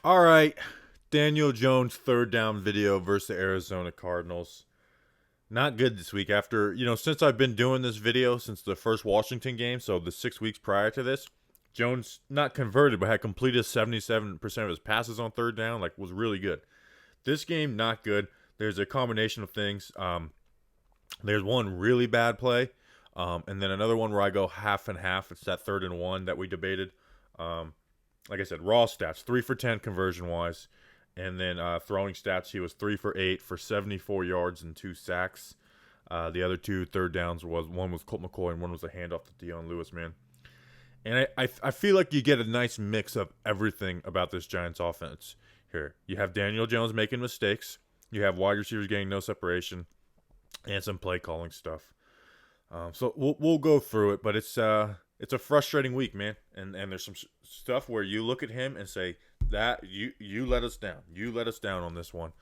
All right, Daniel Jones third down video versus the Arizona Cardinals. Not good this week after, since I've been doing this video since the first Washington game, so the 6 weeks prior to this, Jones not converted but had completed 77% of his passes on third down, was really good. This game, not good. There's a combination of things. There's one really bad play, and then another one where I go half and half. It's that 3rd and 1 that we debated. Like I said, raw stats, 3 for 10 conversion-wise. And then throwing stats, he was 3 for 8 for 74 yards and 2 sacks. The other 2 third downs one was Colt McCoy and one was a handoff to Dion Lewis, man. And I feel like you get a nice mix of everything about this Giants offense here. You have Daniel Jones making mistakes. You have wide receivers getting no separation, and some play calling stuff. So we'll go through it, but it's a frustrating week, man. And there's some stuff where you look at him and say that you let us down. You let us down on this one.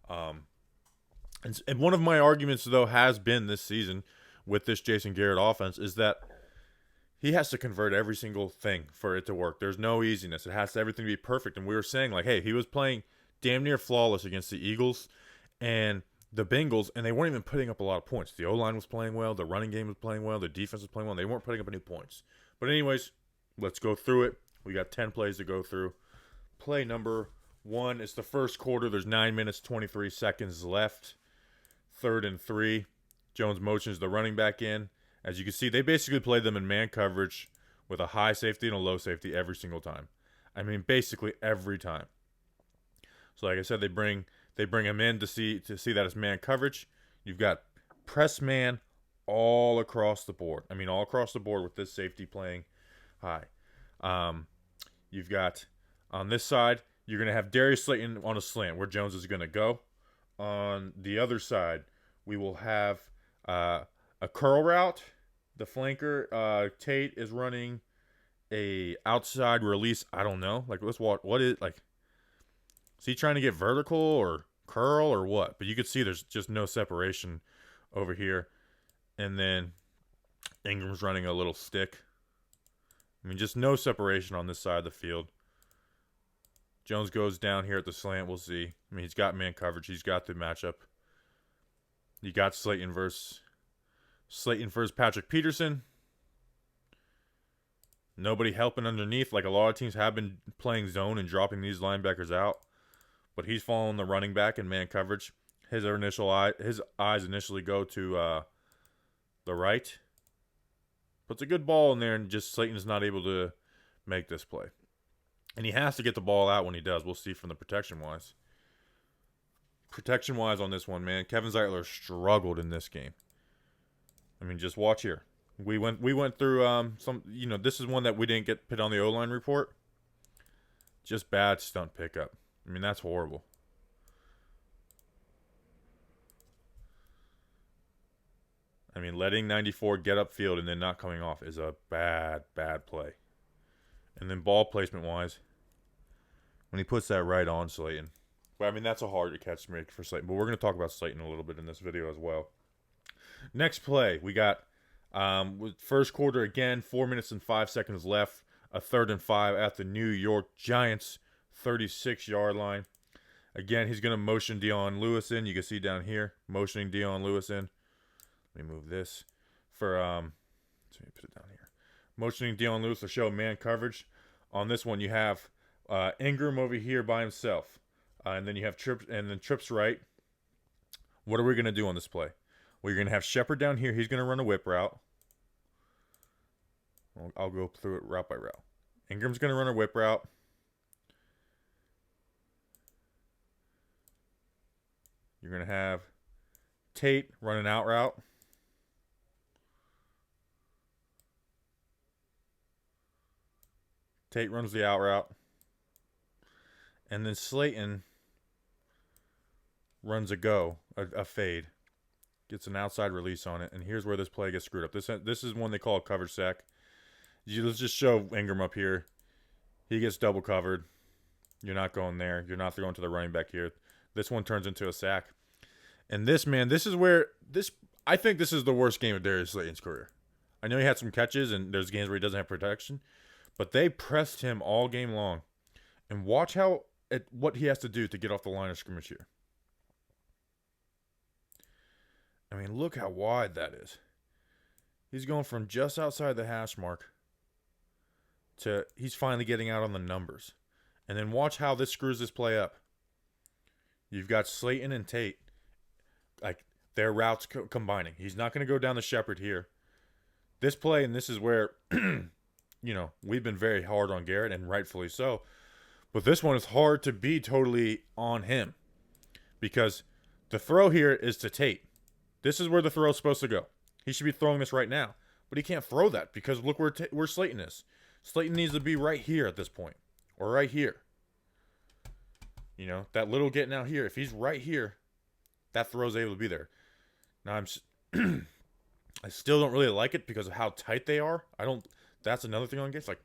And one of my arguments though has been this season with this Jason Garrett offense is that he has to convert every single thing for it to work. There's no easiness. It has to everything be perfect. And we were saying hey, he was playing damn near flawless against the Eagles and the Bengals, and they weren't even putting up a lot of points. The O-line was playing well. The running game was playing well. The defense was playing well. They weren't putting up any points. But anyways, let's go through it. We got 10 plays to go through. Play number 1 is the first quarter. There's 9 minutes, 23 seconds left. 3rd and 3. Jones motions the running back in. As you can see, they basically played them in man coverage with a high safety and a low safety every single time. I mean, basically every time. So like I said, they bring him in to see that it's man coverage. You've got press man all across the board. I mean, all across the board with this safety playing high. You've got on this side, you're going to have Darius Slayton on a slant where Jones is going to go. On the other side, we will have a curl route. The flanker, Tate, is running a outside release. I don't know. Let's watch. What is is he trying to get vertical or curl or what? But you can see there's just no separation over here. And then Ingram's running a little stick. I mean, just no separation on this side of the field. Jones goes down here at the slant. We'll see. I mean, he's got man coverage. He's got the matchup. You got Slayton versus Patrick Peterson. Nobody helping underneath. A lot of teams have been playing zone and dropping these linebackers out. But he's following the running back in man coverage. His eyes initially go to the right. Puts a good ball in there, and just Slayton's not able to make this play. And he has to get the ball out when he does. We'll see from the protection-wise. Protection-wise on this one, man, Kevin Zeitler struggled in this game. I mean, just watch here. We went through some, this is one that we didn't get put on the O-line report. Just bad stunt pickup. I mean, that's horrible. I mean, letting 94 get upfield and then not coming off is a bad play. And then ball placement-wise, when he puts that right on Slayton. But, I mean, that's a hard to catch for Slayton. But we're going to talk about Slayton a little bit in this video as well. Next play, we got first quarter again, 4 minutes and 5 seconds left. A 3rd and 5 at the New York Giants 36-yard line. Again, he's going to motion Dion Lewis in. You can see down here, motioning Dion Lewis in. Let me move this for let me put it down here. Motioning Dion Lewis to show man coverage. On this one, you have Ingram over here by himself, and then you have Trips right. What are we going to do on this play? Well, you're going to have Shepard down here. He's going to run a whip route. I'll go through it route by route. Ingram's going to run a whip route. You're going to have Tate run an out route. Tate runs the out route. And then Slayton runs a fade. Gets an outside release on it. And here's where this play gets screwed up. This is one they call a coverage sack. Let's just show Ingram up here. He gets double covered. You're not going there. You're not going to the running back here. This one turns into a sack. And this is where I think this is the worst game of Darius Slayton's career. I know he had some catches, and there's games where he doesn't have protection. But they pressed him all game long. And watch how at what he has to do to get off the line of scrimmage here. I mean, look how wide that is. He's going from just outside the hash mark to he's finally getting out on the numbers. And then watch how this screws this play up. You've got Slayton and Tate, like their routes combining. He's not going to go down the Shepard here. This play, and this is where, we've been very hard on Garrett, and rightfully so. But this one is hard to be totally on him because the throw here is to Tate. This is where the throw is supposed to go. He should be throwing this right now, but he can't throw that because look where Slayton is. Slayton needs to be right here at this point, or right here. That little getting out here. If he's right here, that throw's able to be there. Now I still don't really like it because of how tight they are. That's another thing on games. Like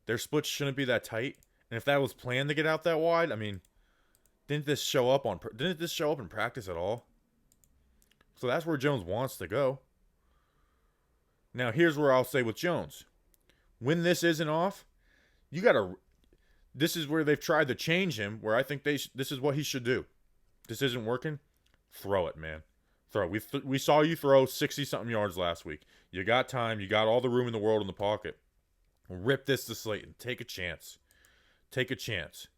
their splits shouldn't be that tight. And if that was planned to get out that wide, I mean, didn't this show up in practice at all? So that's where Jones wants to go. Now here's where I'll say with Jones, when this isn't off, this is where they've tried to change him, where I think this is what he should do. This isn't working. Throw it, man. Throw it. We saw you throw 60-something yards last week. You got time. You got all the room in the world in the pocket. Rip this to Slayton. Take a chance. Take a chance.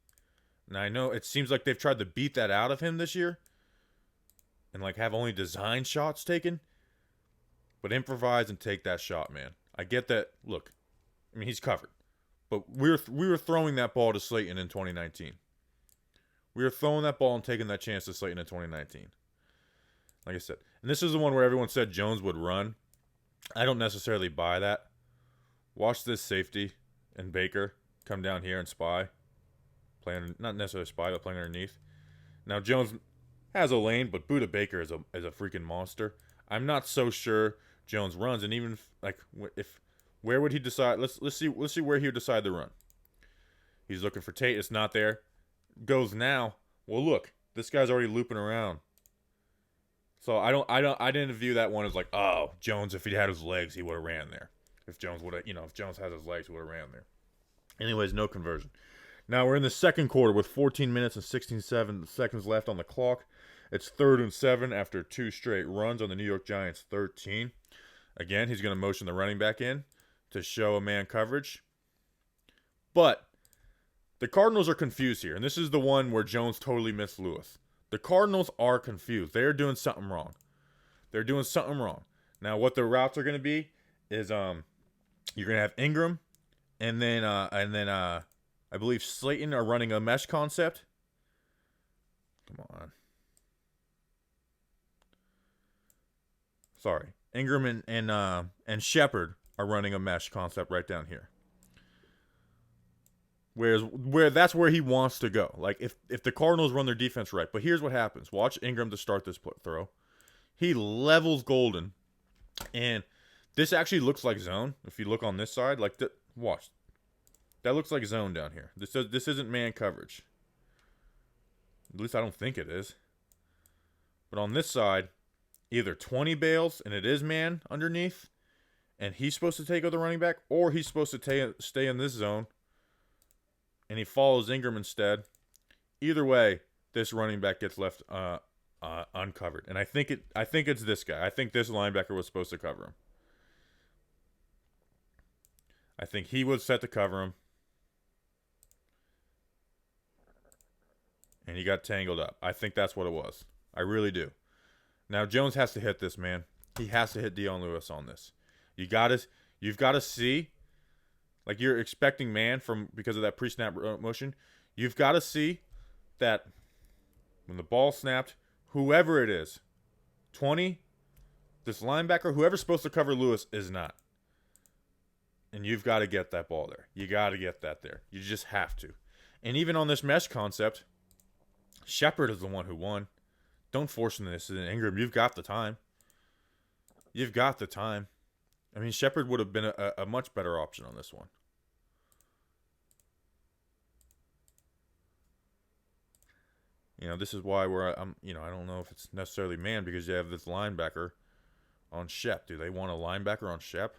Now, I know it seems like they've tried to beat that out of him this year and, have only design shots taken. But improvise and take that shot, man. I get that. Look, I mean, he's covered. But we were throwing that ball to Slayton in 2019. We were throwing that ball and taking that chance to Slayton in 2019. Like I said. And this is the one where everyone said Jones would run. I don't necessarily buy that. Watch this safety and Baker come down here and spy. Not necessarily spy, but playing underneath. Now, Jones has a lane, but Buda Baker is a freaking monster. I'm not so sure Jones runs. And even, where would he decide? Let's see where he would decide to run. He's looking for Tate. It's not there. Goes now. Well, look, this guy's already looping around. So I didn't view that one as Jones, if he had his legs, he would have ran there. If Jones has his legs, he would have ran there. Anyways, no conversion. Now we're in the second quarter with 14 minutes and 16 seconds left on the clock. It's 3rd and 7 after 2 straight runs on the New York Giants 13. Again, he's going to motion the running back in to show a man coverage. But the Cardinals are confused here, and this is the one where Jones totally missed Lewis. The Cardinals are confused. They're doing something wrong. Now, what the routes are going to be is you're going to have Ingram, and then I believe Slayton are running a mesh concept. Come on. Sorry, Ingram and Shepard are running a mesh concept right down here. Where that's where he wants to go. If the Cardinals run their defense right. But here's what happens. Watch Ingram to start this throw. He levels Golden. And this actually looks like zone. If you look on this side, watch. That looks like zone down here. This isn't man coverage. At least I don't think it is. But on this side, either 20 bails and it is man underneath, and he's supposed to take out the running back, or he's supposed to stay in this zone and he follows Ingram instead. Either way, this running back gets left uncovered. And I think it's this guy. I think this linebacker was supposed to cover him. I think he was set to cover him. And he got tangled up. I think that's what it was. I really do. Now Jones has to hit this, man. He has to hit Dion Lewis on this. You've got to see, you're expecting man because of that pre-snap motion. You've got to see that when the ball snapped, whoever it is, 20, this linebacker, whoever's supposed to cover Lewis is not. And you've got to get that ball there. You got to get that there. You just have to. And even on this mesh concept, Shepard is the one who won. Don't force this in Ingram. You've got the time. I mean, Shepard would have been a much better option on this one. This is why I'm I don't know if it's necessarily man because you have this linebacker on Shep. Do they want a linebacker on Shep?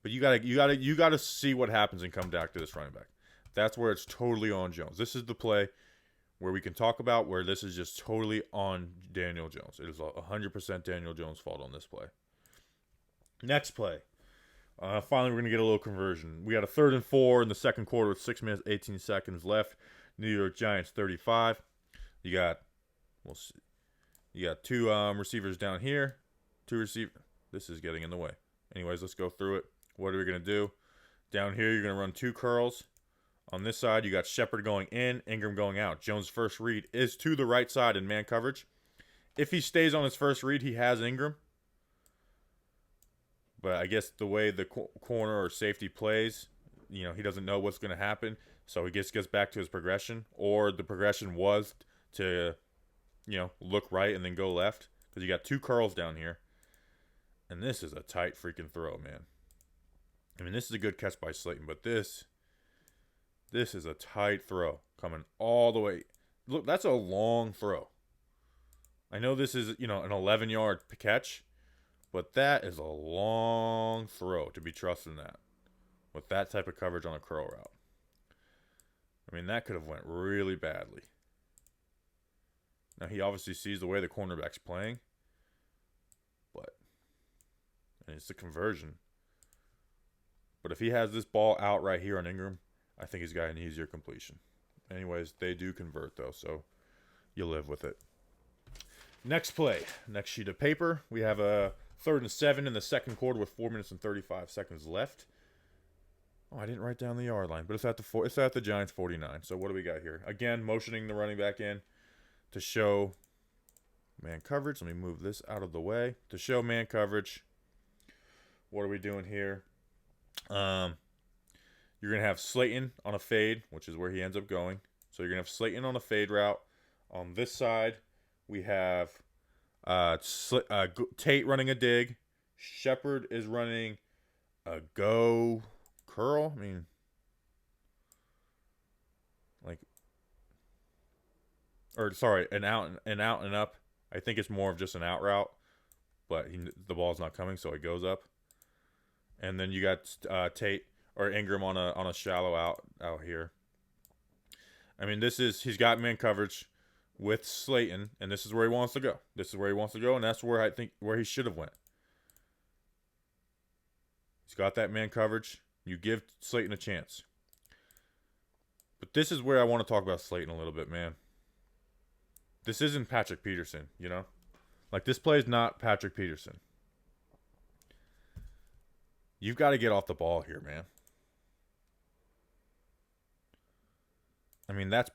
But you gotta see what happens and come back to this running back. That's where it's totally on Jones. This is the play where we can talk about where this is just totally on Daniel Jones. It is 100% Daniel Jones' fault on this play. Next play. Finally, we're going to get a little conversion. We got a 3rd and 4 in the second quarter with 6 minutes, 18 seconds left. New York Giants 35. You got, we'll see. You got 2 receivers down here. 2 receivers. This is getting in the way. Anyways, let's go through it. What are we going to do? Down here, you're going to run 2 curls. On this side, you got Shepard going in, Ingram going out. Jones' first read is to the right side in man coverage. If he stays on his first read, he has Ingram. But I guess the way the corner or safety plays, he doesn't know what's going to happen. So he gets back to his progression. Or the progression was to, look right and then go left. Because you got 2 curls down here. And this is a tight freaking throw, man. I mean, this is a good catch by Slayton. But this is a tight throw coming all the way. Look, that's a long throw. I know this is, an 11-yard catch. But that is a long throw to be trusting that. With that type of coverage on a curl route. I mean, that could have went really badly. Now, he obviously sees the way the cornerback's playing. And it's a conversion. But if he has this ball out right here on Ingram, I think he's got an easier completion. Anyways, they do convert, though, so you live with it. Next play. Next sheet of paper. We have a 3rd and 7 in the second quarter with 4 minutes and 35 seconds left. Oh, I didn't write down the yard line, but it's at the Giants 49. So what do we got here? Again, motioning the running back in to show man coverage. Let me move this out of the way. To show man coverage. What are we doing here? You're going to have Slayton on a fade, which is where he ends up going. So you're going to have Slayton on a fade route. On this side, we have Tate running a dig. Shepard is running a go curl. I mean, an out and up. I think it's more of just an out route, but the ball's not coming, so it goes up. And then you got Tate or Ingram on a shallow out here. I mean, he's got man coverage with Slayton, and this is where he wants to go. And that's where I think where he should have went. He's got that man coverage. You give Slayton a chance. But this is where I want to talk about Slayton a little bit, man. This isn't Patrick Peterson, Like, this play is not Patrick Peterson. You've got to get off the ball here, man. I mean, that's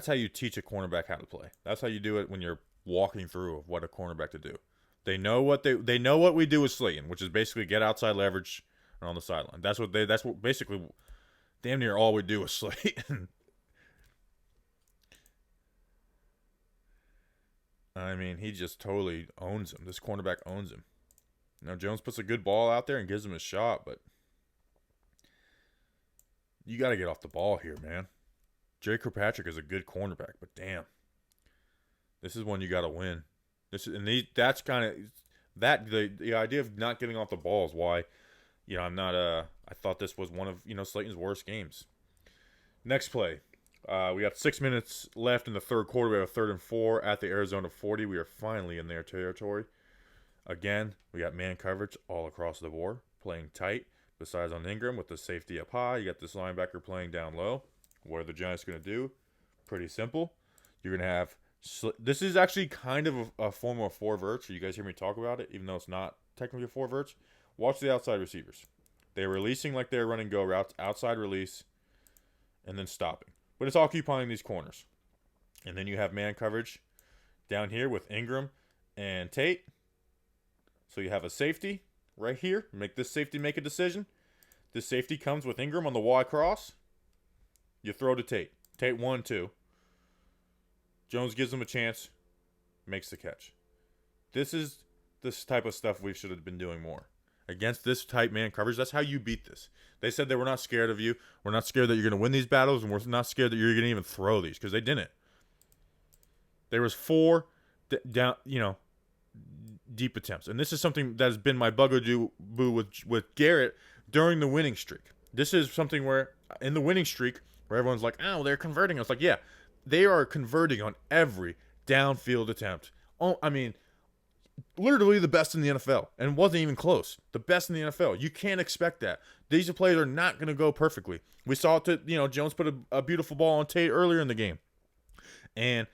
how you teach a cornerback how to play. That's how you do it when you're walking through of what a cornerback to do. They know what we do with Slayton, which is basically get outside leverage and on the sideline. That's what basically damn near all we do with Slayton. I mean, he just totally owns him. This cornerback owns him. Now, Jones puts a good ball out there and gives him a shot, but you got to get off the ball here, man. Jay Kirkpatrick is a good cornerback, but damn. This is one you got to win. That's kind of the idea of not getting off the ball is why, I'm not I thought this was one of, Slayton's worst games. Next play. We got 6 minutes left in the third quarter. We have a 3rd and 4 at the Arizona 40. We are finally in their territory. Again, we got man coverage all across the board, playing tight. Besides on Ingram with the safety up high, you got this linebacker playing down low. What are the Giants going to do? Pretty simple. You're going to have this is actually kind of a form of 4 verts. You guys hear me talk about it, even though it's not technically a 4 verts. Watch the outside receivers. They're releasing like they're running go routes, outside release, and then stopping. But it's occupying these corners. And then you have man coverage down here with Ingram and Tate. So you have a safety right here. Make this safety make a decision. This safety comes with Ingram on the Y cross. You throw to Tate. Tate 1-2. Jones gives him a chance. Makes the catch. This is this type of stuff we should have been doing more. Against this type man coverage, that's how you beat this. They said they were not scared of you. We're not scared that you're going to win these battles, and we're not scared that you're going to even throw these, because they didn't. There was 4 down, deep attempts. And this is something that has been my bugaboo with Garrett during the winning streak. This is something where, in the winning streak, where everyone's like, oh, they're converting. It's like, yeah, they are converting on every downfield attempt. Oh, I mean, literally the best in the NFL, and wasn't even close. The best in the NFL. You can't expect that. These players are not going to go perfectly. We saw it. Jones put a beautiful ball on Tate earlier in the game, and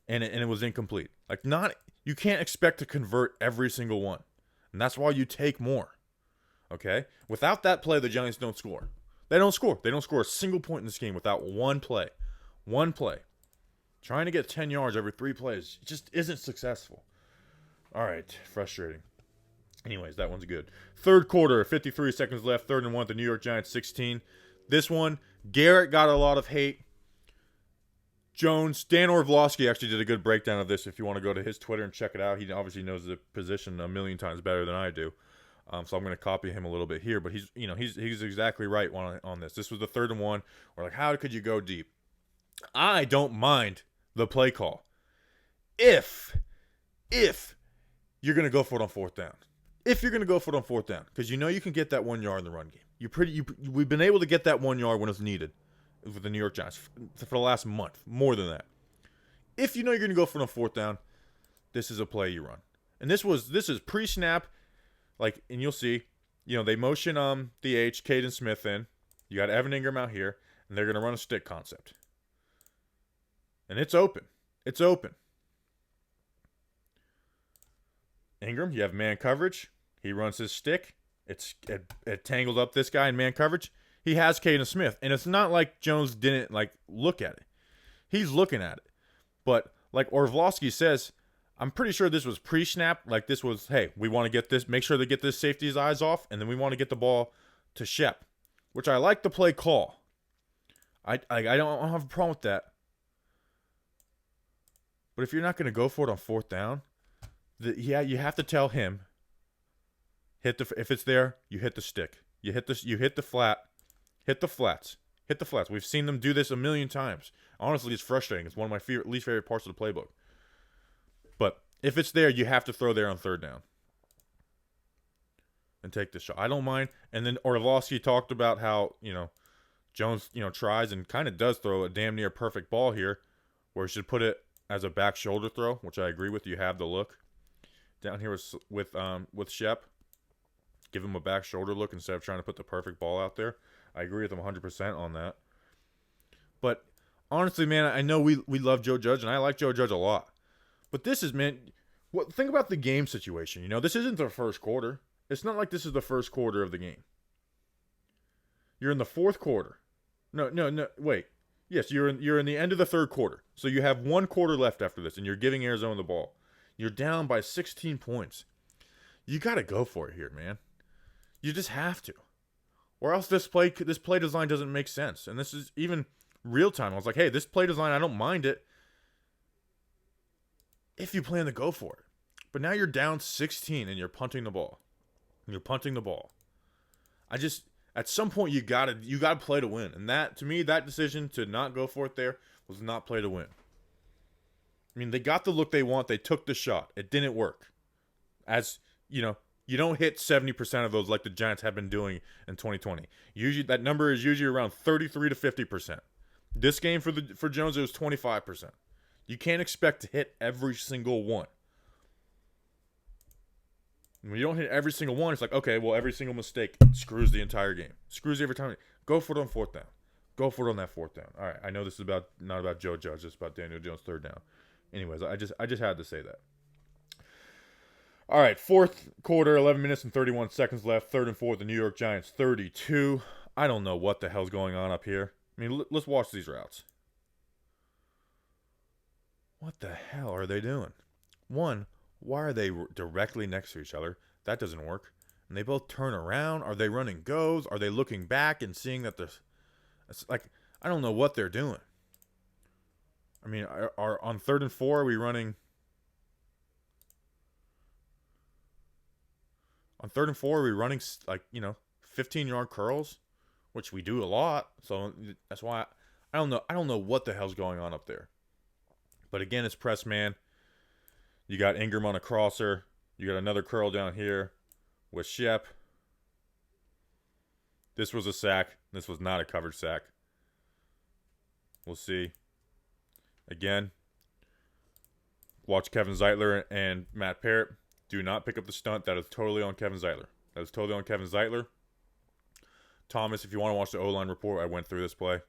it was incomplete. Like, not, you can't expect to convert every single one, and that's why you take more. Okay, without that play, the Giants don't score. They don't score. They don't score a single point in this game without one play. One play. Trying to get 10 yards every 3 plays just isn't successful. All right, frustrating. Anyways, that one's good. Third quarter, 53 seconds left, 3rd and 1 at the New York Giants 16. This one, Garrett got a lot of hate. Jones, Dan Orlovsky actually did a good breakdown of this if you want to go to his Twitter and check it out. He obviously knows the position a million times better than I do. So I'm going to copy him a little bit here, but he's exactly right on this. This was the 3rd and 1. We're like, how could you go deep? I don't mind the play call. If you're going to go for it on 4th down. If you're going to go for it on 4th down, because you can get that 1 yard in the run game. We've been able to get that 1 yard when it's needed with the New York Giants for the last month, more than that. If you know you're going to go for it on 4th down, this is a play you run. And this is pre-snap, and you'll see, they motion the Caden Smith in. You got Evan Ingram out here, and they're going to run a stick concept. And it's open. It's open. Ingram, you have man coverage. He runs his stick. It tangled up this guy in man coverage. He has Caden Smith. And it's not like Jones didn't, look at it. He's looking at it. But, like Orlovsky says, I'm pretty sure this was pre-snap. This was, hey, we want to get this, make sure to get this safety's eyes off, and then we want to get the ball to Shep, which I like the play call. I don't have a problem with that. But if you're not going to go for it on 4th down, you have to tell him, if it's there, you hit the stick. You hit the flat, hit the flats. Hit the flats. We've seen them do this a million times. Honestly, it's frustrating. It's one of my least favorite parts of the playbook. But if it's there, you have to throw there on 3rd down. And take the shot. I don't mind. And then Orlovsky talked about how, Jones, tries and kind of does throw a damn near perfect ball here, where he should put it as a back shoulder throw, which I agree with. You have the look. Down here with Shep. Give him a back shoulder look instead of trying to put the perfect ball out there. I agree with him 100% on that. But honestly, man, I know we love Joe Judge, and I like Joe Judge a lot. But this is, man, think about the game situation. This isn't the first quarter. It's not like this is the first quarter of the game. You're in the 4th quarter. No, wait. Yes, you're in the end of the 3rd quarter. So you have 1 quarter left after this, and you're giving Arizona the ball. You're down by 16 points. You got to go for it here, man. You just have to. Or else this play design doesn't make sense. And this is even real time. I was like, hey, this play design, I don't mind it if you plan to go for it. But now you're down 16 and you're punting the ball. At some point you gotta play to win. And that, to me, that decision to not go for it there was not play to win. I mean, they got the look they want. They took the shot. It didn't work. As, you don't hit 70% of those like the Giants have been doing in 2020. Usually, that number is usually around 33 to 50%. This game for Jones, it was 25%. You can't expect to hit every single one. When you don't hit every single one, it's like, okay, well, every single mistake screws the entire game. Screws every time. Go for it on 4th down. Go for it on that 4th down. All right, I know this is not about Joe Judge. It's about Daniel Jones' 3rd down. Anyways, I just had to say that. All right, 4th quarter, 11 minutes and 31 seconds left. 3rd and 4, the New York Giants 32. I don't know what the hell's going on up here. I mean, let's watch these routes. What the hell are they doing? One, why are they directly next to each other? That doesn't work. And they both turn around. Are they running goes? Are they looking back and seeing that there's... It's like, I don't know what they're doing. I mean, are on 3rd and 4, are we running... On 3rd and 4, are we running, 15-yard curls? Which we do a lot. So that's why I don't know. I don't know what the hell's going on up there. But again, it's press man. You got Ingram on a crosser. You got another curl down here with Shep. This was a sack. This was not a covered sack. We'll see. Again, watch Kevin Zeitler and Matt Parrott. Do not pick up the stunt. That is totally on Kevin Zeitler. That is totally on Kevin Zeitler. Thomas, if you want to watch the O-line report, I went through this play.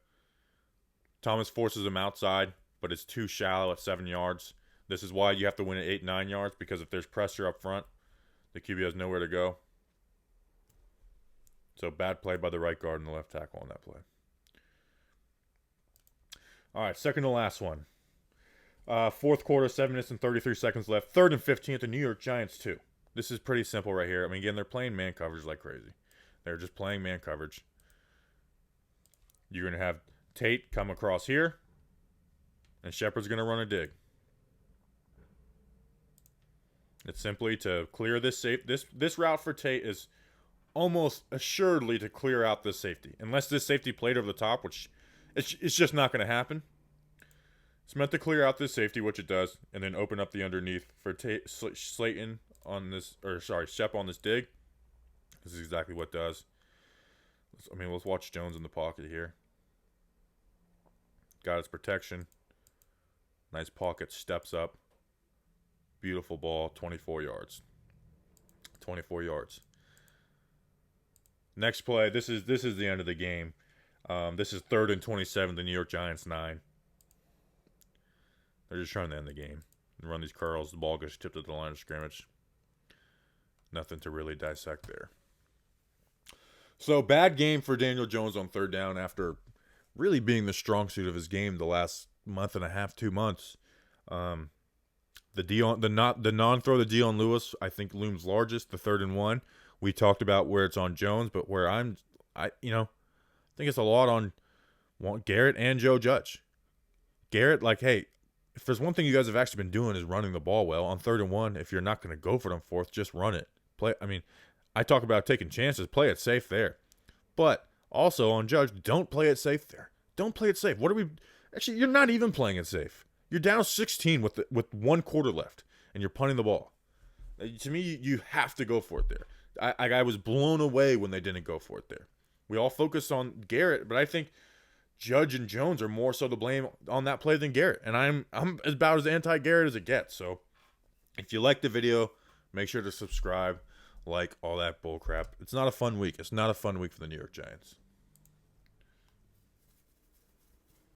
Thomas forces him outside, but it's too shallow at 7 yards. This is why you have to win at 8, 9 yards, because if there's pressure up front, the QB has nowhere to go. So bad play by the right guard and the left tackle on that play. All right, second to last one. Fourth quarter, 7 minutes and 33 seconds left. 3rd and 15 at the New York Giants 2. This is pretty simple right here. I mean, again, they're playing man coverage like crazy. They're just playing man coverage. You're going to have Tate come across here, and Shepard's going to run a dig. It's simply to clear this safe. This route for Tate is almost assuredly to clear out this safety, unless this safety played over the top, which it's just not going to happen. It's meant to clear out this safety, which it does, and then open up the underneath for Slayton on this, Shep on this dig. This is exactly what it does. Let's watch Jones in the pocket here. Got his protection. Nice pocket, steps up. Beautiful ball, 24 yards. 24 yards. Next play, this is the end of the game. This is 3rd and 27, the New York Giants 9. They're just trying to end the game. Run these curls, the ball gets tipped at the line of scrimmage. Nothing to really dissect there. So, bad game for Daniel Jones on 3rd down after really being the strong suit of his game the last month and a half, 2 months. The non-throw to Dion Lewis, I think, looms largest, the 3rd and 1. We talked about where it's on Jones, but where I think it's a lot on Garrett and Joe Judge. Garrett, hey, if there's one thing you guys have actually been doing is running the ball well. On 3rd and 1, if you're not going to go for it on 4th, just run it. I talk about taking chances. Play it safe there. But also on Judge, don't play it safe there. Don't play it safe. Actually, you're not even playing it safe. You're down 16 with 1 quarter left, and you're punting the ball. To me, you have to go for it there. I was blown away when they didn't go for it there. We all focus on Garrett, but I think Judge and Jones are more so to blame on that play than Garrett. And I'm about as anti-Garrett as it gets. So if you like the video, make sure to subscribe, like all that bull crap. It's not a fun week. It's not a fun week for the New York Giants.